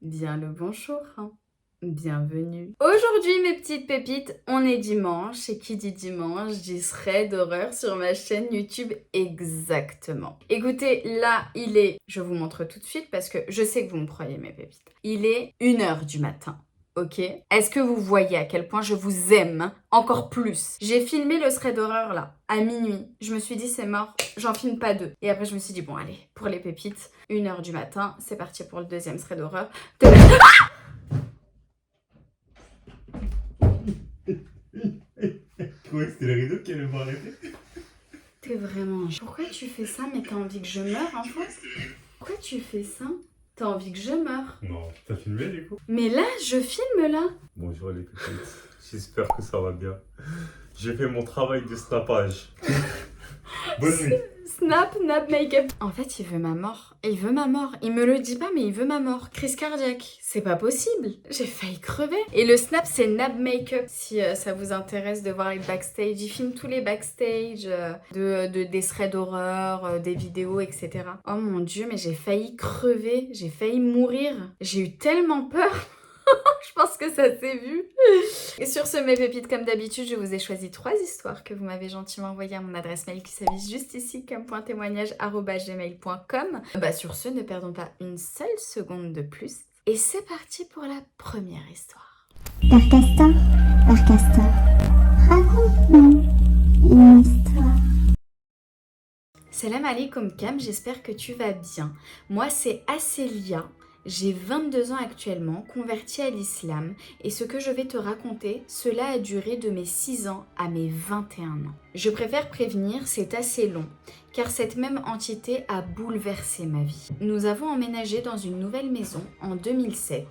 Bien le bonjour, hein. Bienvenue. Aujourd'hui mes petites pépites, on est dimanche et qui dit dimanche dit thread d'horreur sur ma chaîne YouTube exactement. Écoutez, là il est, je vous montre tout de suite parce que je sais que vous me croyez mes pépites. Il est 1h du matin. Ok? Est-ce que vous voyez à quel point je vous aime encore plus? J'ai filmé le thread d'horreur là, à minuit. Je me suis dit c'est mort, j'en filme pas deux. Et après je me suis dit bon allez, pour les pépites, 1h du matin, c'est parti pour le deuxième thread d'horreur. Je croyais que c'était les rideaux qui allaient m'arrêter. T'es vraiment... Pourquoi tu fais ça? Mais t'as envie que je meure en fait? Pourquoi tu fais ça? T'as envie que je meure? Non, t'as filmé du coup? Mais là, je filme là. Bonjour les pépites, j'espère que ça va bien. J'ai fait mon travail de snapage. Bonne nuit. Snap, nap, make-up. En fait, il veut ma mort. Il veut ma mort. Il me le dit pas, mais il veut ma mort. Crise cardiaque. C'est pas possible. J'ai failli crever. Et le snap, c'est nap make-up. Si ça vous intéresse de voir les backstage, il filme tous les backstage des threads d'horreur, des vidéos, etc. Oh mon dieu, mais j'ai failli crever. J'ai failli mourir. J'ai eu tellement peur. Je pense que ça s'est vu. Et sur ce, mes pépites, comme d'habitude, je vous ai choisi 3 histoires que vous m'avez gentiment envoyées à mon adresse mail qui s'affiche juste ici comme point témoignage @gmail.com. Sur ce, ne perdons pas une seule seconde de plus. Et c'est parti pour la première histoire. Père Castor, raconte-nous une histoire. Salam alaikum Cam, j'espère que tu vas bien. Moi, c'est Acélia. J'ai 22 ans actuellement, convertie à l'islam, et ce que je vais te raconter, cela a duré de mes 6 ans à mes 21 ans. Je préfère prévenir, c'est assez long, car cette même entité a bouleversé ma vie. Nous avons emménagé dans une nouvelle maison en 2007.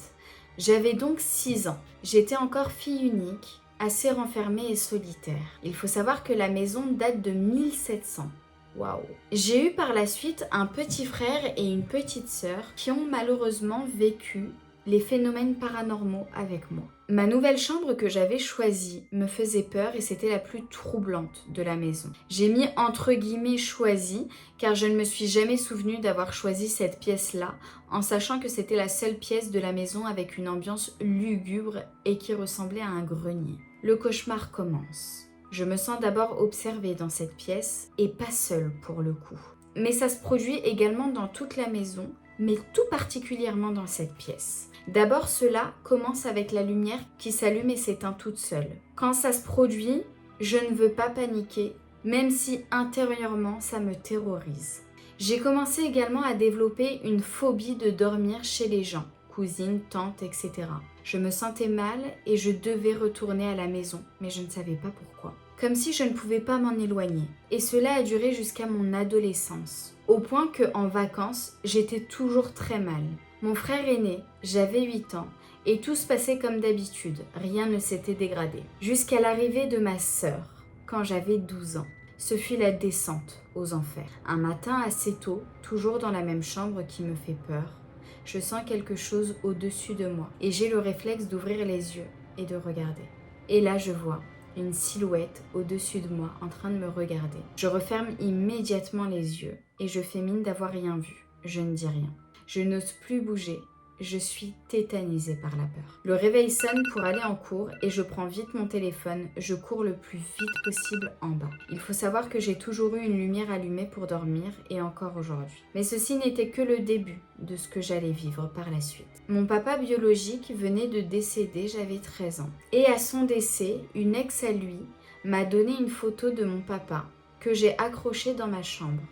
J'avais donc 6 ans. J'étais encore fille unique, assez renfermée et solitaire. Il faut savoir que la maison date de 1700. Waouh. J'ai eu par la suite un petit frère et une petite sœur qui ont malheureusement vécu les phénomènes paranormaux avec moi. Ma nouvelle chambre que j'avais choisie me faisait peur et c'était la plus troublante de la maison. J'ai mis entre guillemets choisi car je ne me suis jamais souvenue d'avoir choisi cette pièce-là en sachant que c'était la seule pièce de la maison avec une ambiance lugubre et qui ressemblait à un grenier. Le cauchemar commence. Je me sens d'abord observée dans cette pièce et pas seule pour le coup. Mais ça se produit également dans toute la maison, mais tout particulièrement dans cette pièce. D'abord, cela commence avec la lumière qui s'allume et s'éteint toute seule. Quand ça se produit, je ne veux pas paniquer, même si intérieurement ça me terrorise. J'ai commencé également à développer une phobie de dormir chez les gens, cousines, tantes, etc. Je me sentais mal et je devais retourner à la maison, mais je ne savais pas pourquoi. Comme si je ne pouvais pas m'en éloigner. Et cela a duré jusqu'à mon adolescence. Au point qu'en vacances, j'étais toujours très mal. Mon frère aîné, j'avais 8 ans, et tout se passait comme d'habitude, rien ne s'était dégradé. Jusqu'à l'arrivée de ma sœur, quand j'avais 12 ans. Ce fut la descente aux enfers. Un matin assez tôt, toujours dans la même chambre qui me fait peur, je sens quelque chose au-dessus de moi et j'ai le réflexe d'ouvrir les yeux et de regarder. Et là, je vois une silhouette au-dessus de moi en train de me regarder. Je referme immédiatement les yeux et je fais mine d'avoir rien vu. Je ne dis rien. Je n'ose plus bouger. Je suis tétanisée par la peur. Le réveil sonne pour aller en cours et je prends vite mon téléphone. Je cours le plus vite possible en bas. Il faut savoir que j'ai toujours eu une lumière allumée pour dormir et encore aujourd'hui. Mais ceci n'était que le début de ce que j'allais vivre par la suite. Mon papa biologique venait de décéder, j'avais 13 ans. Et à son décès, une ex à lui m'a donné une photo de mon papa que j'ai accrochée dans ma chambre.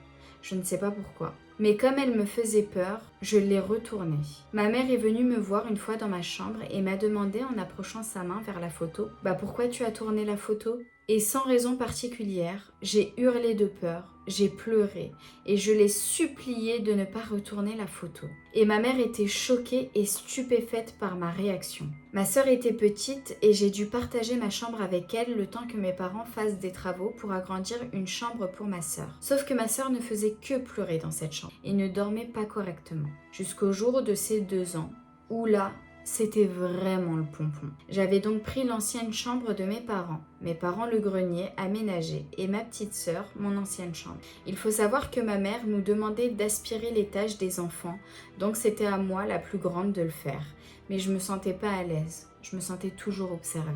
Je ne sais pas pourquoi. Mais comme elle me faisait peur, je l'ai retournée. Ma mère est venue me voir une fois dans ma chambre et m'a demandé en approchant sa main vers la photo « Pourquoi tu as tourné la photo ?» Et sans raison particulière, j'ai hurlé de peur, j'ai pleuré et je l'ai supplié de ne pas retourner la photo. Et ma mère était choquée et stupéfaite par ma réaction. Ma sœur était petite et j'ai dû partager ma chambre avec elle le temps que mes parents fassent des travaux pour agrandir une chambre pour ma sœur. Sauf que ma sœur ne faisait que pleurer dans cette chambre et ne dormait pas correctement. Jusqu'au jour de ses 2 ans, où là, C'était vraiment le pompon. J'avais donc pris l'ancienne chambre de mes parents le grenier aménagé et ma petite sœur mon ancienne chambre. Il faut savoir que ma mère nous demandait d'aspirer les tâches des enfants, donc c'était à moi la plus grande de le faire. Mais je me sentais pas à l'aise, je me sentais toujours observée.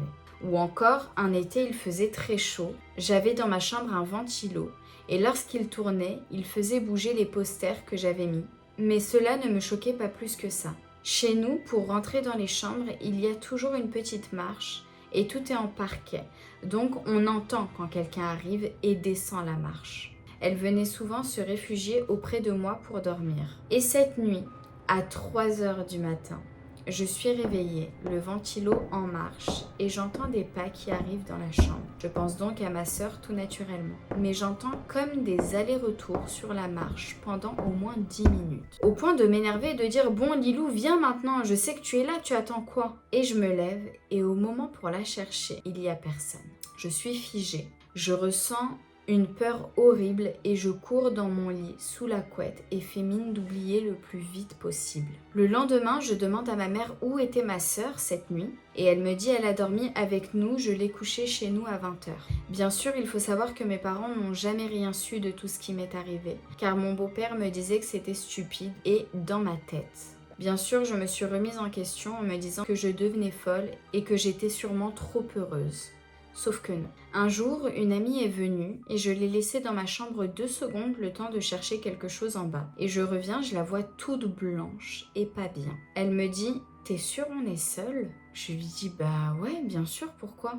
Ou encore, un été il faisait très chaud, j'avais dans ma chambre un ventilo et lorsqu'il tournait, il faisait bouger les posters que j'avais mis. Mais cela ne me choquait pas plus que ça. Chez nous, pour rentrer dans les chambres, il y a toujours une petite marche et tout est en parquet. Donc on entend quand quelqu'un arrive et descend la marche. Elle venait souvent se réfugier auprès de moi pour dormir. Et cette nuit, à 3 heures du matin, je suis réveillée, le ventilo en marche et j'entends des pas qui arrivent dans la chambre. Je pense donc à ma sœur tout naturellement. Mais j'entends comme des allers-retours sur la marche pendant au moins 10 minutes. Au point de m'énerver et de dire « Bon Lilou, viens maintenant, je sais que tu es là, tu attends quoi ?» Et je me lève et au moment pour la chercher, il n'y a personne. Je suis figée. Je ressens une peur horrible et je cours dans mon lit sous la couette et fais mine d'oublier le plus vite possible. Le lendemain, je demande à ma mère où était ma sœur cette nuit et elle me dit elle a dormi avec nous, je l'ai couchée chez nous à 20h. Bien sûr, il faut savoir que mes parents n'ont jamais rien su de tout ce qui m'est arrivé car mon beau-père me disait que c'était stupide et dans ma tête. Bien sûr, je me suis remise en question en me disant que je devenais folle et que j'étais sûrement trop heureuse. Sauf que non. Un jour, une amie est venue et je l'ai laissée dans ma chambre 2 secondes le temps de chercher quelque chose en bas. Et je reviens, je la vois toute blanche et pas bien. Elle me dit « T'es sûre on est seul ?» Je lui dis « Bah ouais, bien sûr, pourquoi ?»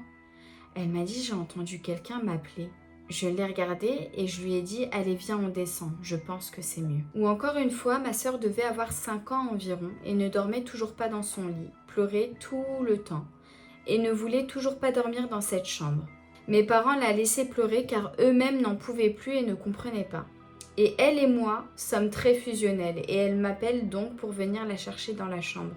Elle m'a dit « J'ai entendu quelqu'un m'appeler. » Je l'ai regardée et je lui ai dit « Allez, viens, on descend, je pense que c'est mieux. » Ou encore une fois, ma sœur devait avoir 5 ans environ et ne dormait toujours pas dans son lit, pleurait tout le temps et ne voulait toujours pas dormir dans cette chambre. Mes parents la laissaient pleurer car eux-mêmes n'en pouvaient plus et ne comprenaient pas. Et elle et moi sommes très fusionnels et elle m'appelle donc pour venir la chercher dans la chambre.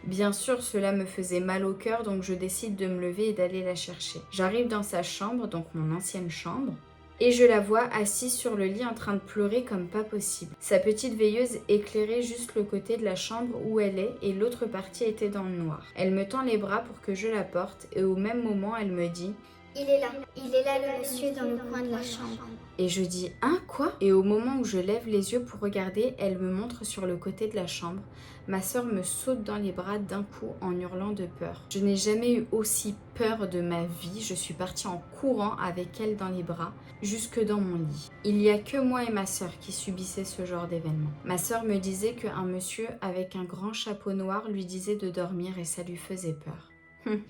Bien sûr, cela me faisait mal au cœur donc je décide de me lever et d'aller la chercher. J'arrive dans sa chambre, donc mon ancienne chambre, et je la vois assise sur le lit en train de pleurer comme pas possible. Sa petite veilleuse éclairait juste le côté de la chambre où elle est et l'autre partie était dans le noir. Elle me tend les bras pour que je la porte et au même moment elle me dit « Il est là le monsieur dans le coin de la chambre. » Et je dis « Hein, quoi ?» Et au moment où je lève les yeux pour regarder, elle me montre sur le côté de la chambre. Ma sœur me saute dans les bras d'un coup en hurlant de peur. Je n'ai jamais eu aussi peur de ma vie. Je suis partie en courant avec elle dans les bras, jusque dans mon lit. Il n'y a que moi et ma sœur qui subissaient ce genre d'événement. Ma sœur me disait qu'un monsieur avec un grand chapeau noir lui disait de dormir et ça lui faisait peur.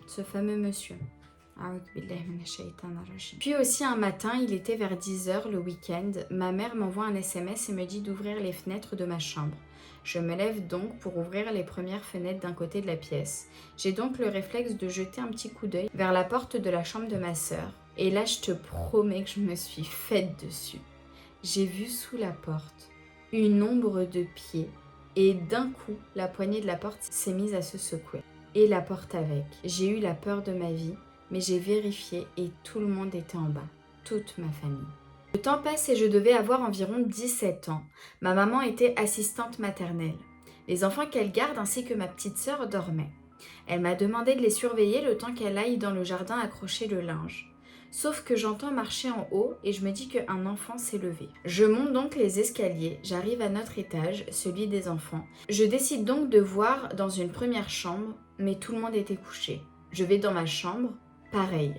Ce fameux monsieur. Puis aussi un matin, il était vers 10h le week-end, ma mère m'envoie un SMS et me dit d'ouvrir les fenêtres de ma chambre. Je me lève donc pour ouvrir les premières fenêtres d'un côté de la pièce. J'ai donc le réflexe de jeter un petit coup d'œil vers la porte de la chambre de ma sœur. Et là, je te promets que je me suis faite dessus. J'ai vu sous la porte une ombre de pied et d'un coup, la poignée de la porte s'est mise à se secouer. Et la porte avec. J'ai eu la peur de ma vie. Mais j'ai vérifié et tout le monde était en bas, toute ma famille. Le temps passe et je devais avoir environ 17 ans. Ma maman était assistante maternelle. Les enfants qu'elle garde ainsi que ma petite sœur dormaient. Elle m'a demandé de les surveiller le temps qu'elle aille dans le jardin accrocher le linge. Sauf que j'entends marcher en haut et je me dis qu'un enfant s'est levé. Je monte donc les escaliers, j'arrive à notre étage, celui des enfants. Je décide donc de voir dans une première chambre, mais tout le monde était couché. Je vais dans ma chambre. Pareil,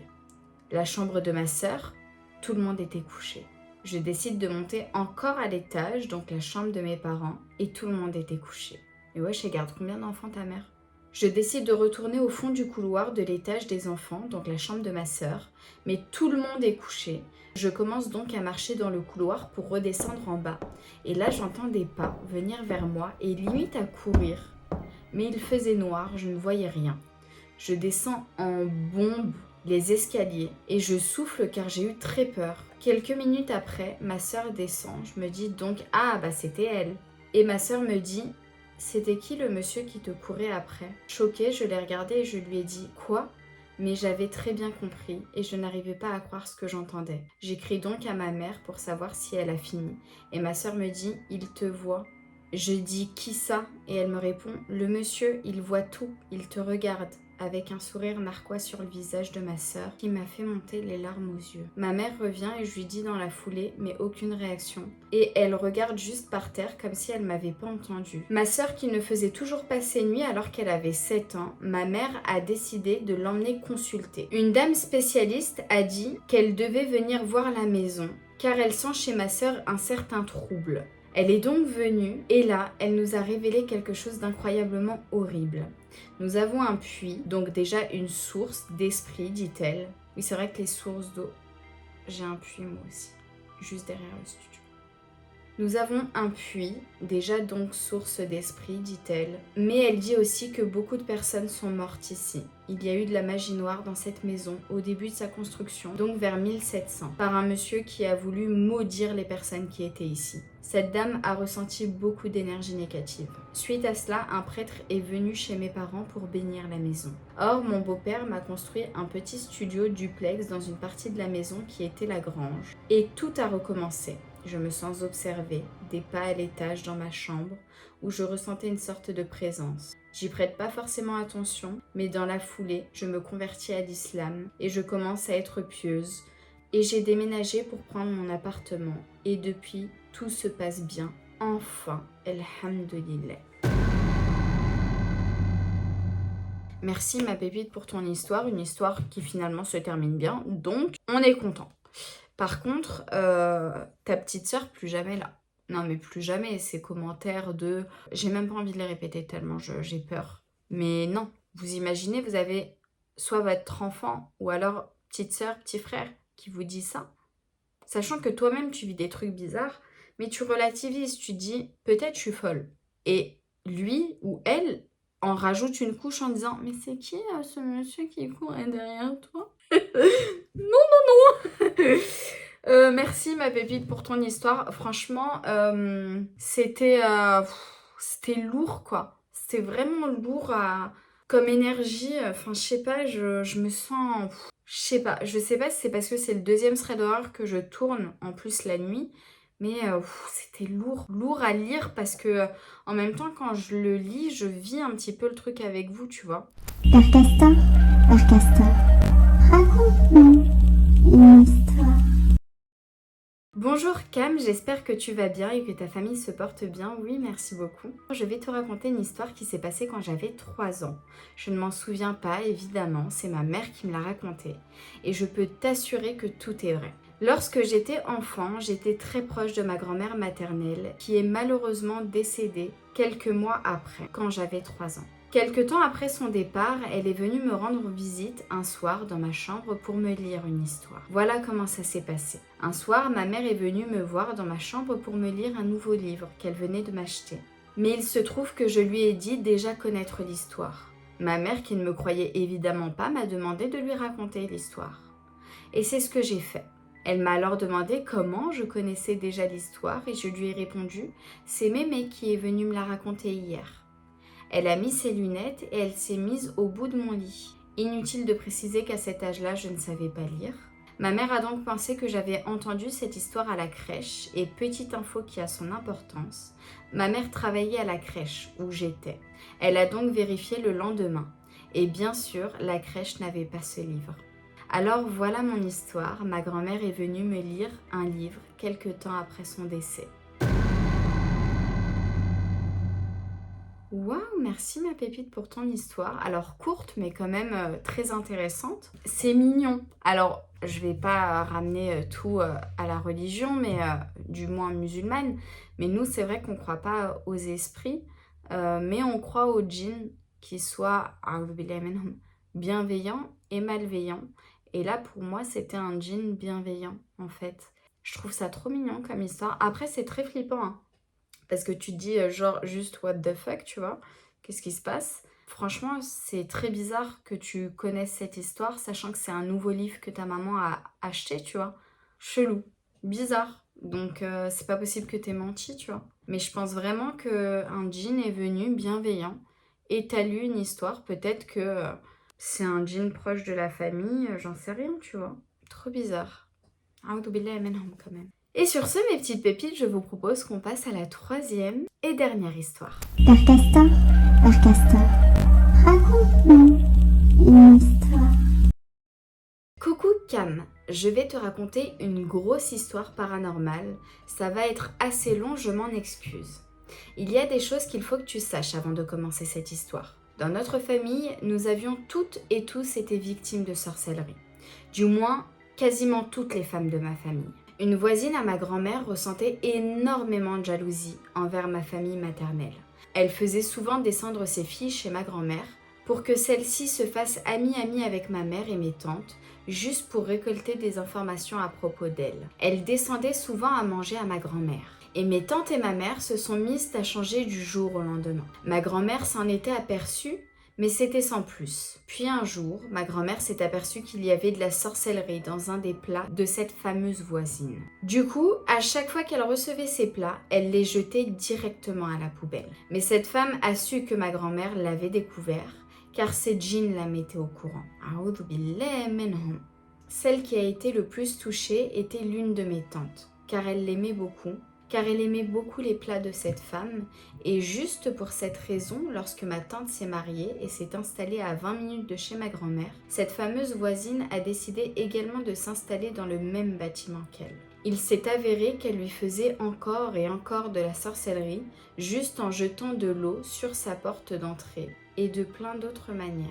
la chambre de ma sœur, tout le monde était couché. Je décide de monter encore à l'étage, donc la chambre de mes parents, et tout le monde était couché. Et ouais, je garde combien d'enfants ta mère ? Je décide de retourner au fond du couloir de l'étage des enfants, donc la chambre de ma sœur, mais tout le monde est couché. Je commence donc à marcher dans le couloir pour redescendre en bas. Et là, j'entends des pas venir vers moi et limite à courir. Mais il faisait noir, je ne voyais rien. Je descends en bombe les escaliers et je souffle car j'ai eu très peur. Quelques minutes après, ma sœur descend. Je me dis donc « Ah, bah c'était elle !» Et ma sœur me dit « C'était qui le monsieur qui te courait après ?» Choquée, je l'ai regardé et je lui ai dit « Quoi ?» Mais j'avais très bien compris et je n'arrivais pas à croire ce que j'entendais. J'écris donc à ma mère pour savoir si elle a fini. Et ma sœur me dit « Il te voit ?» Je dis « Qui ça ?» et elle me répond « Le monsieur, il voit tout, il te regarde » avec un sourire narquois sur le visage de ma sœur qui m'a fait monter les larmes aux yeux. Ma mère revient et je lui dis dans la foulée, mais aucune réaction. Et elle regarde juste par terre comme si elle m'avait pas entendue. Ma sœur qui ne faisait toujours pas ses nuits alors qu'elle avait 7 ans, ma mère a décidé de l'emmener consulter. Une dame spécialiste a dit qu'elle devait venir voir la maison car elle sent chez ma sœur un certain trouble. Elle est donc venue et là, elle nous a révélé quelque chose d'incroyablement horrible. Nous avons un puits, donc déjà une source d'esprit, dit-elle. Oui, c'est vrai que les sources d'eau, j'ai un puits moi aussi, juste derrière le studio. Nous avons un puits, déjà donc source d'esprit, dit-elle. Mais elle dit aussi que beaucoup de personnes sont mortes ici. Il y a eu de la magie noire dans cette maison au début de sa construction, donc vers 1700, par un monsieur qui a voulu maudire les personnes qui étaient ici. Cette dame a ressenti beaucoup d'énergie négative. Suite à cela, un prêtre est venu chez mes parents pour bénir la maison. Or, mon beau-père m'a construit un petit studio duplex dans une partie de la maison qui était la grange. Et tout a recommencé. Je me sens observée, des pas à l'étage dans ma chambre, où je ressentais une sorte de présence. J'y prête pas forcément attention, mais dans la foulée, je me convertis à l'islam et je commence à être pieuse. Et j'ai déménagé pour prendre mon appartement. Et depuis, tout se passe bien. Enfin, Alhamdulillah. Merci ma pépite pour ton histoire, une histoire qui finalement se termine bien, donc on est content. Par contre, ta petite sœur, plus jamais là. Non mais plus jamais, ces commentaires de... J'ai même pas envie de les répéter tellement j'ai peur. Mais non, vous imaginez, vous avez soit votre enfant ou alors petite sœur, petit frère qui vous dit ça. Sachant que toi-même tu vis des trucs bizarres, mais tu relativises, tu dis peut-être je suis folle. Et lui ou elle en rajoute une couche en disant mais c'est qui ce monsieur qui court derrière toi? Non. Merci ma pépite pour ton histoire. Franchement, c'était lourd quoi. C'était vraiment lourd comme énergie. Enfin, je sais pas, je me sens... Je sais pas si c'est parce que c'est le deuxième thread d'horreur que je tourne en plus la nuit. Mais c'était lourd à lire parce que en même temps quand je le lis, je vis un petit peu le truc avec vous, tu vois. Père Castor, raconte-nous une histoire. Bonjour Cam, j'espère que tu vas bien et que ta famille se porte bien. Oui, merci beaucoup. Je vais te raconter une histoire qui s'est passée quand j'avais 3 ans. Je ne m'en souviens pas, évidemment, c'est ma mère qui me l'a racontée. Et je peux t'assurer que tout est vrai. Lorsque j'étais enfant, j'étais très proche de ma grand-mère maternelle qui est malheureusement décédée quelques mois après, quand j'avais 3 ans. Quelque temps après son départ, elle est venue me rendre visite un soir dans ma chambre pour me lire une histoire. Voilà comment ça s'est passé. Un soir, ma mère est venue me voir dans ma chambre pour me lire un nouveau livre qu'elle venait de m'acheter. Mais il se trouve que je lui ai dit déjà connaître l'histoire. Ma mère, qui ne me croyait évidemment pas, m'a demandé de lui raconter l'histoire. Et c'est ce que j'ai fait. Elle m'a alors demandé comment je connaissais déjà l'histoire et je lui ai répondu « C'est Mémé qui est venue me la raconter hier ». Elle a mis ses lunettes et elle s'est mise au bout de mon lit. Inutile de préciser qu'à cet âge-là, je ne savais pas lire. Ma mère a donc pensé que j'avais entendu cette histoire à la crèche et petite info qui a son importance, ma mère travaillait à la crèche où j'étais. Elle a donc vérifié le lendemain et bien sûr, la crèche n'avait pas ce livre. Alors voilà mon histoire, ma grand-mère est venue me lire un livre quelque temps après son décès. Waouh, merci ma pépite pour ton histoire. Alors courte mais quand même très intéressante. C'est mignon. Alors je vais pas ramener tout à la religion, mais du moins musulmane. Mais nous c'est vrai qu'on croit pas aux esprits, mais on croit aux djinns qui soient bienveillants et malveillants. Et là pour moi c'était un djinn bienveillant en fait. Je trouve ça trop mignon comme histoire. Après c'est très flippant hein. Parce que tu te dis genre juste what the fuck, tu vois, qu'est-ce qui se passe? Franchement, c'est très bizarre que tu connaisses cette histoire, sachant que c'est un nouveau livre que ta maman a acheté, tu vois. Chelou, bizarre. Donc c'est pas possible que t'aies menti, tu vois. Mais je pense vraiment qu'un djinn est venu bienveillant et t'as lu une histoire, peut-être que c'est un djinn proche de la famille, j'en sais rien, tu vois. Trop bizarre. Aoudou billahi minhum quand même. Et sur ce, mes petites pépites, je vous propose qu'on passe à la troisième Et dernière histoire. Père Castor, raconte-nous une histoire. Coucou Cam, je vais te raconter une grosse histoire paranormale. Ça va être assez long, je m'en excuse. Il y a des choses qu'il faut que tu saches avant de commencer cette histoire. Dans notre famille, nous avions toutes et tous été victimes de sorcellerie. Du moins, quasiment toutes les femmes de ma famille. Une voisine à ma grand-mère ressentait énormément de jalousie envers ma famille maternelle. Elle faisait souvent descendre ses filles chez ma grand-mère pour que celle-ci se fasse amie avec ma mère et mes tantes, juste pour récolter des informations à propos d'elle. Elle descendait souvent à manger à ma grand-mère. Et mes tantes et ma mère se sont mises à changer du jour au lendemain. Ma grand-mère s'en était aperçue, mais c'était sans plus. Puis un jour, ma grand-mère s'est aperçue qu'il y avait de la sorcellerie dans un des plats de cette fameuse voisine. Du coup, à chaque fois qu'elle recevait ces plats, elle les jetait directement à la poubelle. Mais cette femme a su que ma grand-mère l'avait découvert, car ses djinns la mettaient au courant. A'oudhu billahi minhum. Celle qui a été le plus touchée était l'une de mes tantes, car elle l'aimait beaucoup, car elle aimait beaucoup les plats de cette femme, et juste pour cette raison, lorsque ma tante s'est mariée et s'est installée à 20 minutes de chez ma grand-mère, cette fameuse voisine a décidé également de s'installer dans le même bâtiment qu'elle. Il s'est avéré qu'elle lui faisait encore et encore de la sorcellerie, juste en jetant de l'eau sur sa porte d'entrée, et de plein d'autres manières.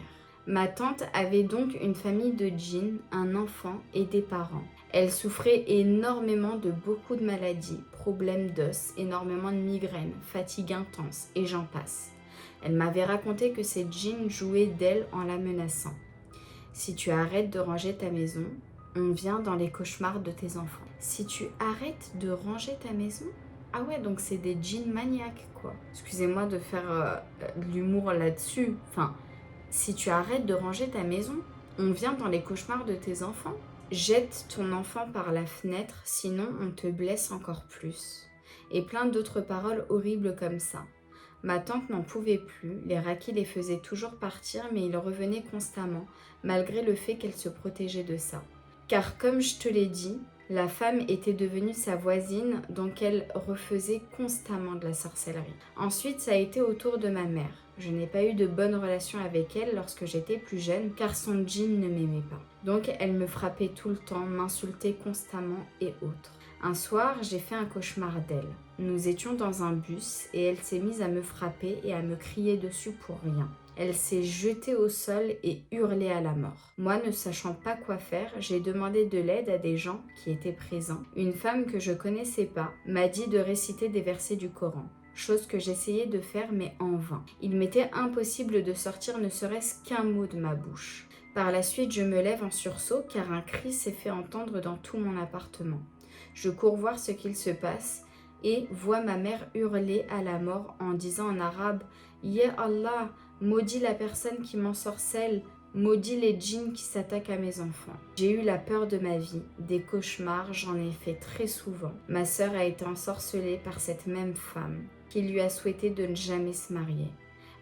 Ma tante avait donc une famille de djinns, un enfant et des parents. Elle souffrait énormément de beaucoup de maladies, problèmes d'os, énormément de migraines, fatigue intense et j'en passe. Elle m'avait raconté que ces djinns jouaient d'elle en la menaçant. Si tu arrêtes de ranger ta maison, on vient dans les cauchemars de tes enfants. Si tu arrêtes de ranger ta maison? Ah ouais, donc c'est des djinns maniaques quoi. Excusez-moi de faire de l'humour là-dessus. Enfin, si tu arrêtes de ranger ta maison, on vient dans les cauchemars de tes enfants. Jette ton enfant par la fenêtre, sinon on te blesse encore plus. Et plein d'autres paroles horribles comme ça. Ma tante n'en pouvait plus, les Rakis les faisaient toujours partir, mais ils revenaient constamment, malgré le fait qu'elle se protégeait de ça. Car comme je te l'ai dit, la femme était devenue sa voisine, donc elle refaisait constamment de la sorcellerie. Ensuite, ça a été au tour de ma mère. Je n'ai pas eu de bonne relation avec elle lorsque j'étais plus jeune, car son djinn ne m'aimait pas. Donc elle me frappait tout le temps, m'insultait constamment et autres. Un soir, j'ai fait un cauchemar d'elle. Nous étions dans un bus et elle s'est mise à me frapper et à me crier dessus pour rien. Elle s'est jetée au sol et hurlé à la mort. Moi, ne sachant pas quoi faire, j'ai demandé de l'aide à des gens qui étaient présents. Une femme que je connaissais pas m'a dit de réciter des versets du Coran. Chose que j'essayais de faire mais en vain. Il m'était impossible de sortir ne serait-ce qu'un mot de ma bouche. Par la suite, je me lève en sursaut car un cri s'est fait entendre dans tout mon appartement. Je cours voir ce qu'il se passe et vois ma mère hurler à la mort en disant en arabe « Ya Allah, maudit la personne qui m'ensorcelle, maudit les djinns qui s'attaquent à mes enfants. » J'ai eu la peur de ma vie, des cauchemars, j'en ai fait très souvent. Ma sœur a été ensorcelée par cette même femme qui lui a souhaité de ne jamais se marier.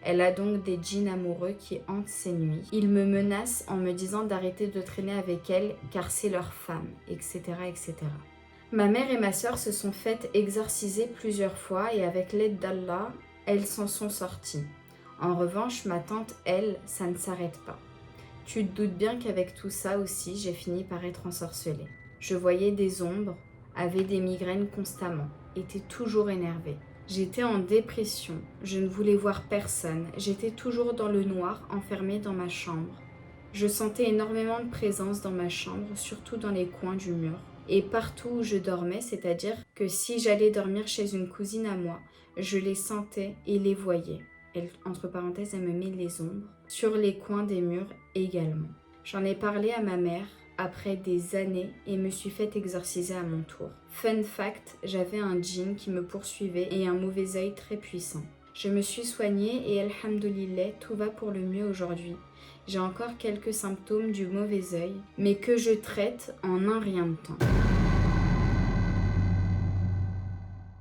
Elle a donc des djinns amoureux qui hantent ses nuits. Ils me menacent en me disant d'arrêter de traîner avec elle car c'est leur femme, etc., etc. Ma mère et ma sœur se sont faites exorciser plusieurs fois et avec l'aide d'Allah, elles s'en sont sorties. En revanche, ma tante, elle, ça ne s'arrête pas. Tu te doutes bien qu'avec tout ça aussi, j'ai fini par être ensorcelée. Je voyais des ombres, avais des migraines constamment, étais toujours énervée. J'étais en dépression, je ne voulais voir personne, j'étais toujours dans le noir, enfermée dans ma chambre. Je sentais énormément de présence dans ma chambre, surtout dans les coins du mur. Et partout où je dormais, c'est-à-dire que si j'allais dormir chez une cousine à moi, je les sentais et les voyais. Elle, entre parenthèses, elle me met les ombres, sur les coins des murs également. J'en ai parlé à ma mère après des années et me suis fait exorciser à mon tour. Fun fact, j'avais un djinn qui me poursuivait et un mauvais œil très puissant. Je me suis soignée et alhamdoulilah, tout va pour le mieux aujourd'hui. J'ai encore quelques symptômes du mauvais œil, mais que je traite en un rien de temps.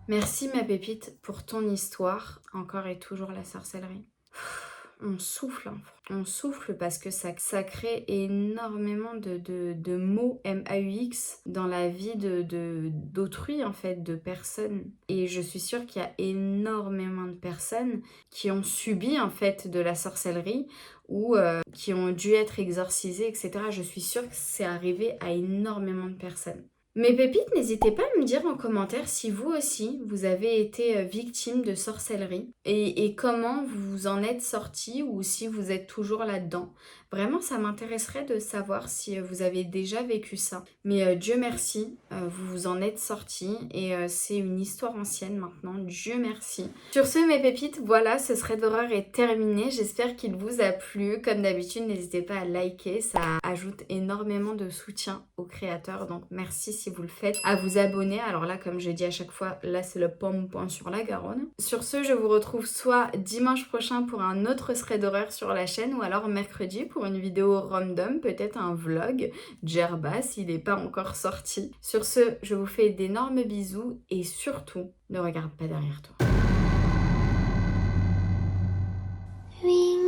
Merci ma pépite pour ton histoire, encore et toujours la sorcellerie. on souffle, hein. On souffle parce que ça crée énormément de mots MAUX dans la vie d'autrui en fait, de personnes. Et je suis sûre qu'il y a énormément de personnes qui ont subi en fait de la sorcellerie ou qui ont dû être exorcisées, etc. Je suis sûre que c'est arrivé à énormément de personnes. Mes pépites, n'hésitez pas à me dire en commentaire si vous aussi, vous avez été victime de sorcellerie et comment vous en êtes sorti ou si vous êtes toujours là-dedans. Vraiment, ça m'intéresserait de savoir si vous avez déjà vécu ça. Mais Dieu merci, vous vous en êtes sorti et c'est une histoire ancienne maintenant, Dieu merci. Sur ce, mes pépites, voilà, ce thread d'horreur est terminé. J'espère qu'il vous a plu. Comme d'habitude, n'hésitez pas à liker, ça ajoute énormément de soutien aux créateurs, donc merci si vous le faites, à vous abonner. Alors là, comme je dis à chaque fois, là c'est le pomme-point sur la Garonne. Sur ce, je vous retrouve soit dimanche prochain pour un autre thread d'horreur sur la chaîne ou alors mercredi pour une vidéo random, peut-être un vlog Djerba s'il n'est pas encore sorti. Sur ce, je vous fais d'énormes bisous et surtout, ne regarde pas derrière toi. Ring.